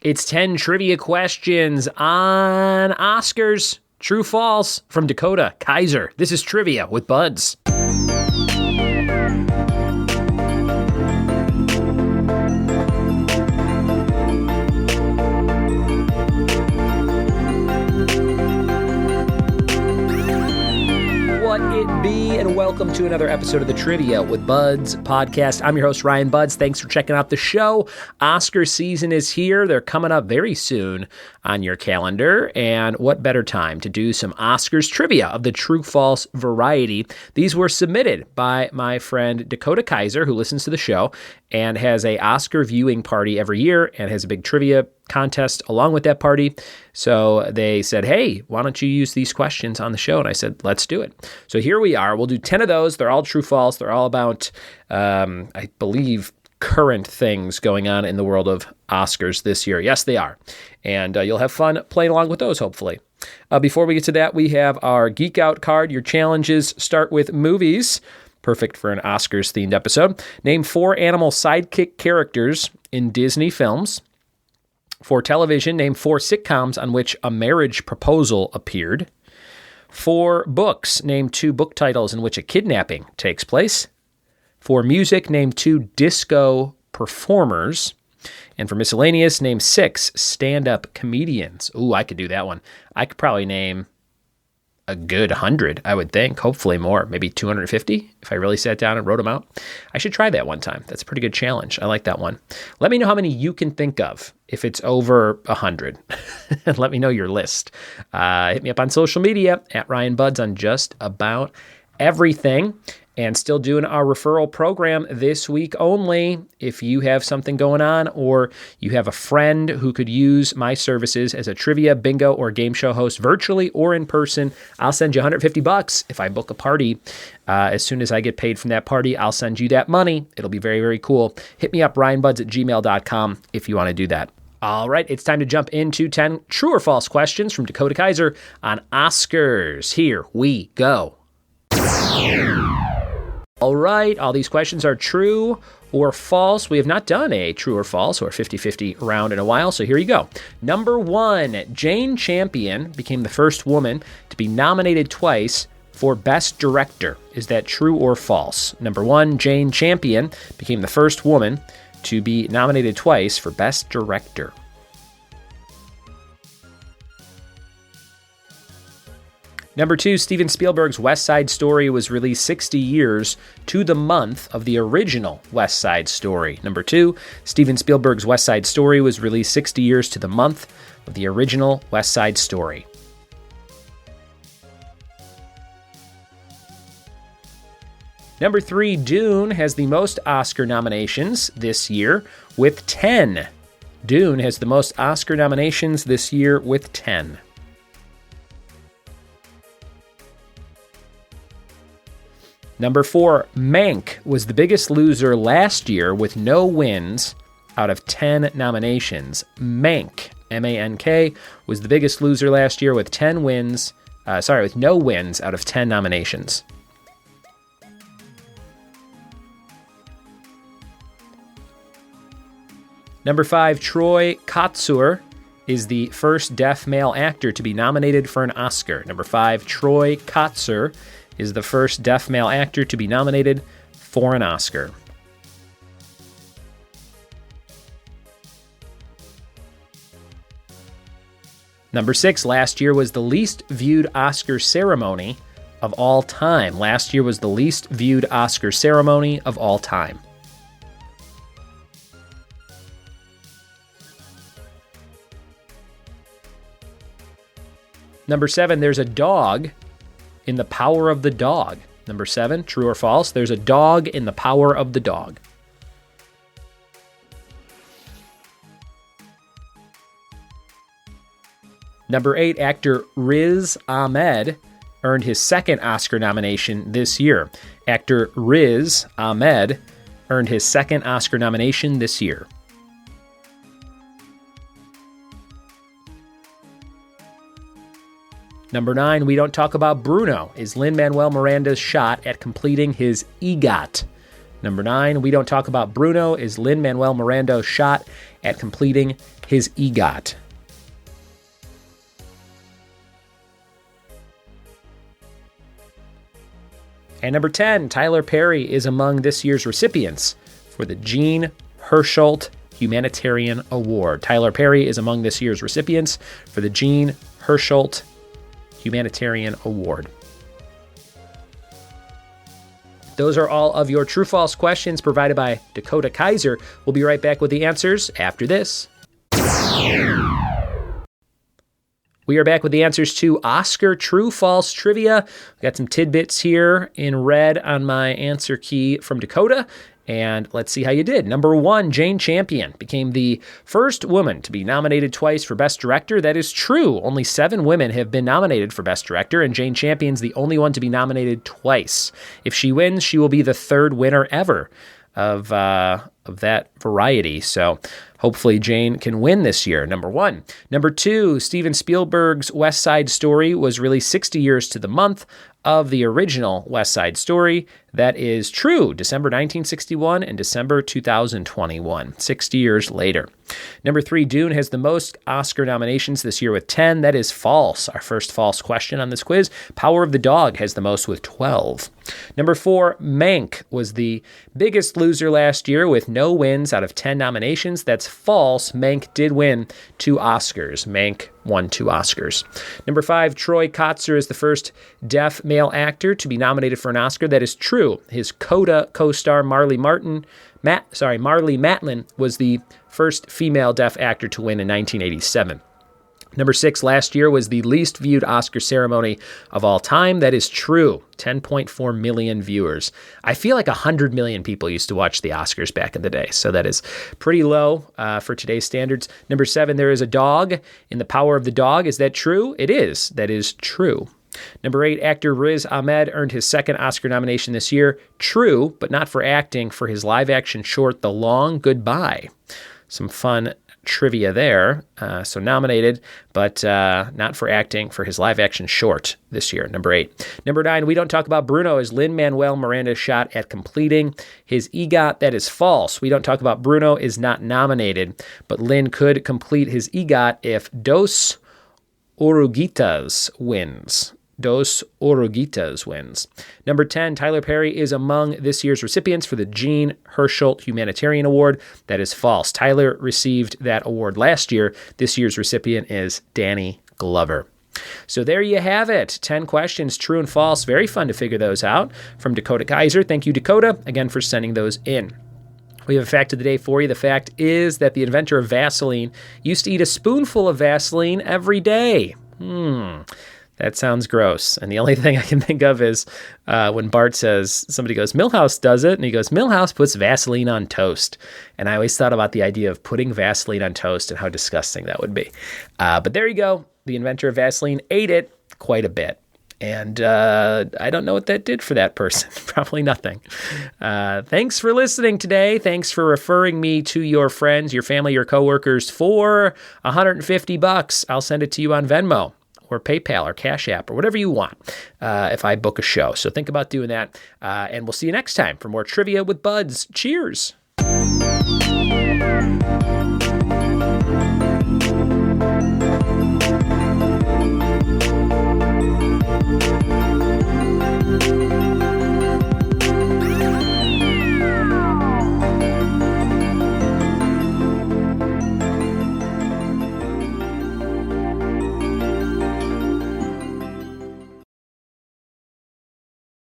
It's 10 trivia questions on Oscars. True, false, from Dakota Kaiser. This is Trivia with Buds. And welcome to another episode of the Trivia with Buds podcast. I'm your host, Ryan Buds. Thanks for checking out the show. Oscar season is here. They're coming up very soon on your calendar. And what better time to do some Oscars trivia of the true-false variety. These were submitted by my friend Dakota Kaiser, who listens to the show and has a Oscar viewing party every year and has a big trivia contest along with that party. So they said, hey, why don't you use these questions on the show? And I said, let's do it. So here we are. We'll do 10 of those. They're all true, false. They're all about, I believe, current things going on in the world of Oscars this year. Yes, they are. And you'll have fun playing along with those, hopefully. Before we get to that, we have our Geek Out card. Your challenges start with movies. Perfect for an Oscars-themed episode. Name 4 animal sidekick characters in Disney films. For television, name 4 sitcoms on which a marriage proposal appeared. For books, name 2 book titles in which a kidnapping takes place. For music, name 2 disco performers. And for miscellaneous, name 6 stand-up comedians. Ooh, I could do that one. I could probably name a good 100, I would think. Hopefully more, maybe 250 if I really sat down and wrote them out. I should try that one time. That's a pretty good challenge. I like that one. Let me know how many you can think of if it's over 100. And let me know your list. Hit me up on social media at Ryan Buds on just about everything. And still doing our referral program this week only. If you have something going on or you have a friend who could use my services as a trivia, bingo, or game show host virtually or in person, I'll send you $150 if I book a party. As soon as I get paid from that party, I'll send you that money. It'll be very, very cool. Hit me up, ryanbuds@gmail.com if you want to do that. All right, it's time to jump into 10 true or false questions from Dakota Kaiser on Oscars. Here we go. All right, all these questions are true or false. We have not done a true or false or 50-50 round in a while, so here you go. Number 1, Jane Campion became the first woman to be nominated twice for Best Director. Is that true or false? Number 1, Jane Campion became the first woman to be nominated twice for Best Director. Number 2, Steven Spielberg's West Side Story was released 60 years to the month of the original West Side Story. Number 2, Steven Spielberg's West Side Story was released 60 years to the month of the original West Side Story. Number 3, Dune has the most Oscar nominations this year with 10. Dune has the most Oscar nominations this year with 10. Number 4, Mank was the biggest loser last year with no wins out of 10 nominations. Mank, M-A-N-K, was the biggest loser last year with with no wins out of 10 nominations. Number 5, Troy Kotsur is the first deaf male actor to be nominated for an Oscar. Number 5, Troy Kotsur is the first deaf male actor to be nominated for an Oscar. Number 6, last year was the least viewed Oscar ceremony of all time. Last year was the least viewed Oscar ceremony of all time. Number 7, there's a dog in The Power of the Dog. Number 7, true or false? There's a dog in The Power of the Dog. Number 8, actor Riz Ahmed earned his second Oscar nomination this year. Actor Riz Ahmed earned his second Oscar nomination this year. Number 9, We Don't Talk About Bruno is Lin-Manuel Miranda's shot at completing his EGOT. Number 9, We Don't Talk About Bruno is Lin-Manuel Miranda's shot at completing his EGOT. And number 10, Tyler Perry is among this year's recipients for the Jean Hersholt Humanitarian Award. Tyler Perry is among this year's recipients for the Jean Hersholt Humanitarian Award. Those are all of your true-false questions provided by Dakota Kaiser. We'll be right back with the answers after this. We are back with the answers to Oscar true-false trivia. We got some tidbits here in red on my answer key from Dakota, and let's see how you did. Number 1, Jane Campion became the first woman to be nominated twice for Best Director. That is true. Only 7 women have been nominated for Best Director, and Jane Campion's the only one to be nominated twice. If she wins, she will be the 3rd winner ever of that variety. So hopefully Jane can win this year, number 1. Number 2, Steven Spielberg's West Side Story was released 60 years to the month of the original West Side Story. That is true. December 1961 and December 2021, 60 years later. Number 3, Dune has the most Oscar nominations this year with 10. That is false. Our first false question on this quiz. Power of the Dog has the most with 12. Number 4, Mank was the biggest loser last year with no wins out of 10 nominations. That's false. Mank did win 2 Oscars. Mank won 2 Oscars. Number 5, Troy Kotsur is the first deaf male actor to be nominated for an Oscar. That is true. His Coda co-star Marlee Matlin was the first female deaf actor to win in 1987. Number 6, last year was the least viewed Oscar ceremony of all time. That is true. 10.4 million viewers. I feel like 100 million people used to watch the Oscars back in the day, so that is pretty low for today's standards. Number 7, there is a dog in The Power of the Dog. Is that true? It is. That is true. Number 8, actor Riz Ahmed earned his 2nd Oscar nomination this year. True, but not for acting, for his live-action short, The Long Goodbye. Some fun trivia there. So nominated, but not for acting, for his live-action short this year, number 8. Number 9, We Don't Talk About Bruno is Lin-Manuel Miranda's shot at completing his EGOT. That is false. We Don't Talk About Bruno is not nominated, but Lin could complete his EGOT if Dos Oruguitas wins. Dos Oruguitas wins. Number 10, Tyler Perry is among this year's recipients for the Jean Hersholt Humanitarian Award. That is false. Tyler received that award last year. This year's recipient is Danny Glover. So there you have it. 10 questions, true and false. Very fun to figure those out from Dakota Kaiser. Thank you, Dakota, again for sending those in. We have a fact of the day for you. The fact is that the inventor of Vaseline used to eat a spoonful of Vaseline every day. That sounds gross. And the only thing I can think of is when Bart says, somebody goes, Milhouse does it. And he goes, Milhouse puts Vaseline on toast. And I always thought about the idea of putting Vaseline on toast and how disgusting that would be. But there you go. The inventor of Vaseline ate it quite a bit. And I don't know what that did for that person. Probably nothing. Thanks for listening today. Thanks for referring me to your friends, your family, your coworkers for $150. I'll send it to you on Venmo or PayPal or Cash App or whatever you want if I book a show. So think about doing that. And we'll see you next time for more Trivia with Buds. Cheers.